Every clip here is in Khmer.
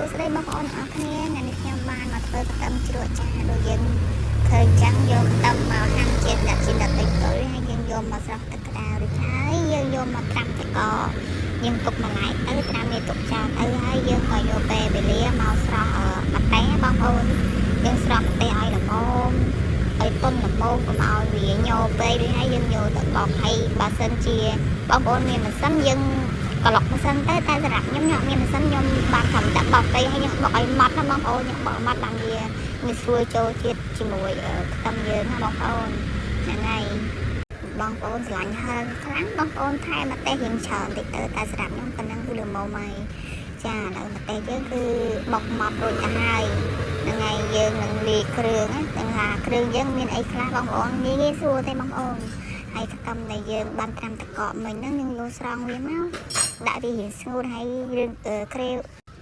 សួស្តីបងប្អូនទាំងអស់គ្នាថ្ងៃនេះខ្ញុំបានមកធ្វើកតំជ្រក់ចាដូចយើងឃើញចាំងយកតំមកហាន់ជាតិដាក់ជាតិតិចទៅហើយយើងយកមកស្រោះទឹកក្តៅរួចហើយយើងយកមកត្រាំទឹកកយើងទុកមួយឡែកទៅត្រាំនេះទុកចោលទៅហើយយើងក៏យកពេលវេលាមកស្រោះម្ទេសបងប្អូនយើងស្រោះម្ទេសឲ្យល្មមឲ្យពុនល្មមកុំឲ្យវាញ័រពេករួចហើយយើងយកទៅបោកហើយបើសិនជាបងប្អូនមានម៉ាស៊ីនយើងក្លុកម៉ាស៊ីនទៅតែសម្រាប់ខ្ញុំមានម៉ាស៊ីនខ្ញុំបានធ្វើតែបោកទៅហើយខ្ញុំបោកឲ្យម៉ត់ណាបងប្អូនខ្ញុំបោកម៉ត់បានវាងាយស្រួលចូលជាតិជាមួយខ្ទឹមយើងណាបងប្អូនហ្នឹងហើយបងប្អូនឆ្លាញ់ហើខ្លាំងបងប្អូនថែម្ទេសយើងច្រើនតិចទៅតែសម្រាប់ខ្ញុំប៉ុណ្ណឹងគឺល្មមហើយចាឥឡូវម្ទេសយើងគឺបុកម៉ត់រួចទៅហើយហ្នឹងហើយយើងនឹងលាយគ្រឿងណាទាំងថាគ្រឿងយើងមានអីខ្លះបងប្អូនងាយស្រួលទេបងប្អូនហើយខ្ទឹមដែលយើងបានត្រាំទឹកកកមិញហ្នឹងយើងយកស្រង់វាមកដាក់វារៀងស្ងួតហើយរឿងក្រេវ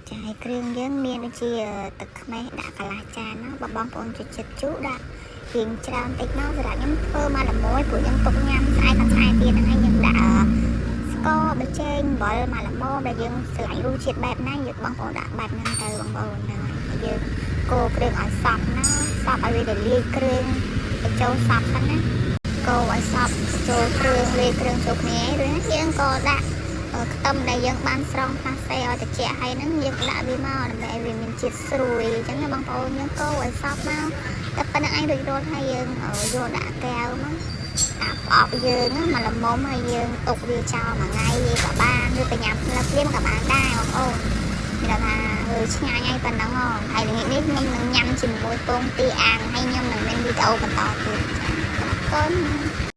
ចាឲ្យគ្រឿងយើងមានដូចជាទឹកខ្មេះដាក់កន្លះចានណាបងប្អូនចិត្តជូរដាក់រៀងច្រើនតិចមកសម្រាប់ខ្ញុំធ្វើមកល្មមព្រោះខ្ញុំទុកញ៉ាំស្អែកទៀតហ្នឹងហើយខ្ញុំដាក់ស្ករប៊ីចេងអំបិលមកល្មមដែលយើងស្រឡាញ់រសជាតិបែបណាយើងបងប្អូនដាក់បែបហ្នឹងទៅបងប្អូនហ្នឹងហើយយើងកូរគ្រឿងឲ្យសព្វណាសព្វឲ្យវាទៅលាយគ្រឿងបញ្ចូលសព្វហ្នឹងណាកូរឲ្យសព្វចូលគ្រឿងលាយគ្រឿងចូលគ្នារួចយើងក៏ដាក់ខ្ទឹមដែលយើងបានស្រង់ផ្លាស្ទែឲ្យត្រជាក់ហើយហ្នឹងយើងដាក់វាមកដើម្បីឲ្យវាមានជាតិស្រួយអញ្ចឹងណាបងប្អូនយើងកូរឲ្យសព្វមកតែប៉ុណ្្នឹងឯងរួចរាល់ហើយយើងយកដាក់កែវមកដាក់ប្រអប់យើងមកល្មមហើយយើងទុកវាចោលមួយថ្ងៃវាក៏បានឬក៏ញ៉ាំភ្លឹកភ្លាមក៏បានដែរបងប្អូនមានថាឆ្ងាញ់ហើយប៉ុណ្ណឹងហើយល្ងាចនេះខ្ញុំនឹងញ៉ាំជាមួយពងទាអាំងហើយខ្ញុំនឹងមានវីដេអូបន្តទៀតកូន